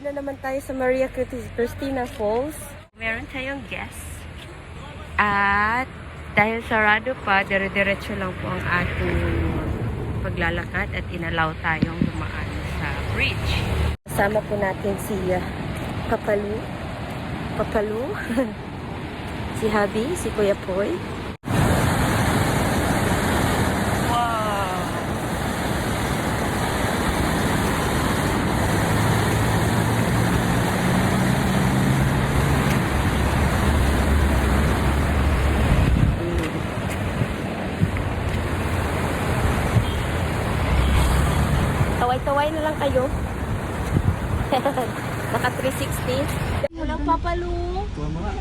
na naman tayo sa Maria Cristina Falls. Meron tayong guest. At dahil sarado pa, dire-diretso lang po ang ating paglalakad at inalaw tayong dumaan sa bridge. Kasama po natin si Papalu. Si Habi, si Kuya Poy. Taway-taway na lang kayo. Naka 360. Walang Papalu.